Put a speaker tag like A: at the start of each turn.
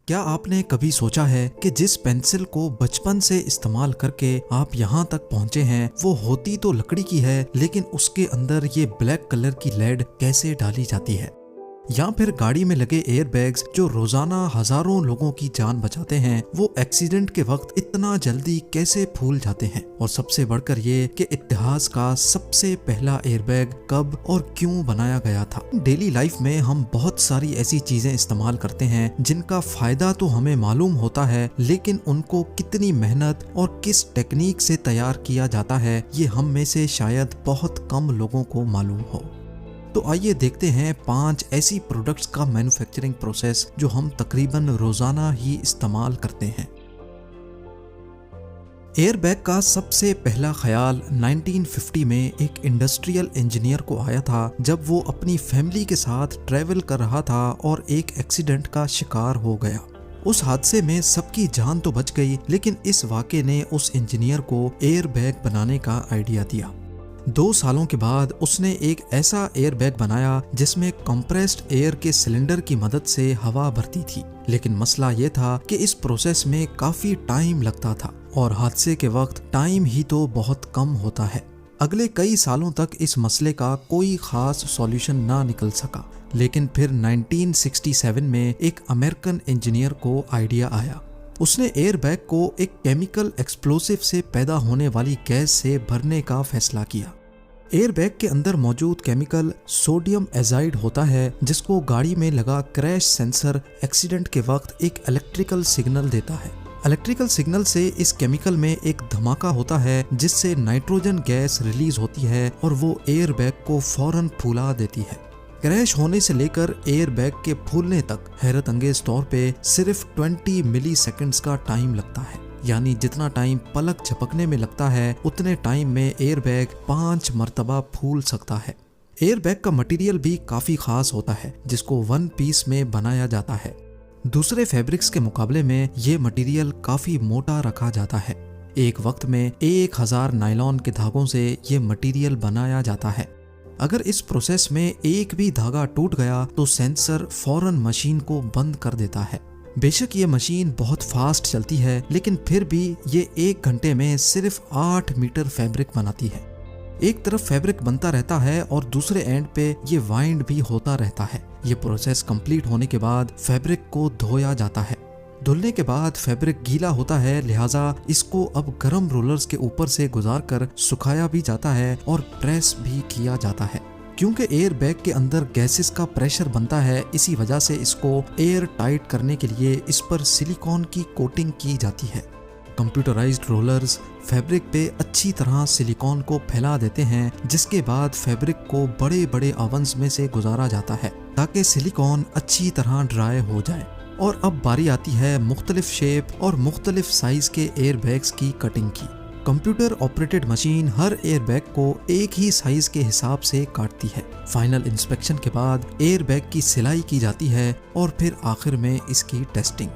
A: क्या आपने कभी सोचा है कि जिस पेंसिल को बचपन से इस्तेमाल करके आप यहाँ तक पहुँचे हैं वो होती तो लकड़ी की है, लेकिन उसके अंदर ये ब्लैक कलर की लेड कैसे डाली जाती है? या फिर गाड़ी में लगे एयरबैग्स जो रोजाना हजारों लोगों की जान बचाते हैं, वो एक्सीडेंट के वक्त इतना जल्दी कैसे फूल जाते हैं? और सबसे बढ़कर ये कि इतिहास का सबसे पहला एयरबैग कब और क्यों बनाया गया था। डेली लाइफ में हम बहुत सारी ऐसी चीजें इस्तेमाल करते हैं जिनका फायदा तो हमें मालूम होता है, लेकिन उनको कितनी मेहनत और किस टेक्निक से तैयार किया जाता है ये हम में से शायद बहुत कम लोगों को मालूम हो। तो आइए देखते हैं 5 ऐसी प्रोडक्ट्स का मैन्युफैक्चरिंग प्रोसेस जो हम तकरीबन रोजाना ही इस्तेमाल करते हैं। एयरबैग का सबसे पहला ख्याल 1950 में एक इंडस्ट्रियल इंजीनियर को आया था, जब वो अपनी फैमिली के साथ ट्रैवल कर रहा था और एक एक्सीडेंट का शिकार हो गया। उस हादसे में सबकी जान तो बच गई, लेकिन इस वाक़े ने उस इंजीनियर को एयरबैग बनाने का आइडिया दिया। 2 सालों के बाद उसने एक ऐसा एयरबैग बनाया जिसमें कंप्रेस्ड एयर के सिलेंडर की मदद से हवा भरती थी, लेकिन मसला ये था कि इस प्रोसेस में काफी टाइम लगता था और हादसे के वक्त टाइम ही तो बहुत कम होता है। अगले कई सालों तक इस मसले का कोई खास सॉल्यूशन ना निकल सका, लेकिन फिर 1967 में एक अमेरिकन इंजीनियर को आइडिया आया। उसने एयरबैग को एक केमिकल एक्सप्लोसिव से पैदा होने वाली गैस से भरने का फैसला किया। एयरबैग के अंदर मौजूद केमिकल सोडियम एजाइड होता है, जिसको गाड़ी में लगा क्रैश सेंसर एक्सीडेंट के वक्त एक इलेक्ट्रिकल सिग्नल देता है। इलेक्ट्रिकल सिग्नल से इस केमिकल में एक धमाका होता है जिससे नाइट्रोजन गैस रिलीज होती है और वो एयरबैग को फौरन फूला देती है। क्रैश होने से लेकर एयरबैग के फूलने तक हैरत अंगेज तौर पे सिर्फ 20 मिली सेकेंड्स का टाइम लगता है, यानी जितना टाइम पलक झपकने में लगता है उतने टाइम में एयरबैग 5 मरतबा फूल सकता है। एयरबैग का मटेरियल भी काफी खास होता है, जिसको 1 पीस में बनाया जाता है। दूसरे फैब्रिक्स के मुकाबले में ये मटेरियल काफी मोटा रखा जाता है। एक वक्त में 1000 नायलॉन के धागों से ये मटेरियल बनाया जाता है। अगर इस प्रोसेस में एक भी धागा टूट गया तो सेंसर फौरन मशीन को बंद कर देता है। बेशक ये मशीन बहुत फास्ट चलती है, लेकिन फिर भी ये 1 घंटे में सिर्फ 8 मीटर फैब्रिक बनाती है। एक तरफ फैब्रिक बनता रहता है और दूसरे एंड पे ये वाइंड भी होता रहता है। ये प्रोसेस कंप्लीट होने के बाद फैब्रिक को धोया जाता है। धुलने के बाद फैब्रिक गीला होता है, लिहाजा इसको अब गर्म रोलर्स के ऊपर से गुजारकर सुखाया भी जाता है और प्रेस भी किया जाता है। क्योंकि एयरबैग के अंदर गैसेस का प्रेशर बनता है, इसी वजह से इसको एयर टाइट करने के लिए इस पर सिलिकॉन की कोटिंग की जाती है। कंप्यूटराइज्ड रोलर्स फैब्रिक पे अच्छी तरह सिलिकॉन को फैला देते हैं, जिसके बाद फैब्रिक को बड़े बड़े ओवन्स में से गुजारा जाता है ताकि सिलिकॉन अच्छी तरह ड्राई हो जाए। और अब बारी आती है मुख्तलिफ शेप और मुख्तलिफ साइज के एयरबैग्स की कटिंग की। कंप्यूटर ऑपरेटेड मशीन हर एयरबैग को एक ही साइज के हिसाब से काटती है। फाइनल इंस्पेक्शन के बाद एयरबैग की सिलाई की जाती है और फिर आखिर में इसकी टेस्टिंग।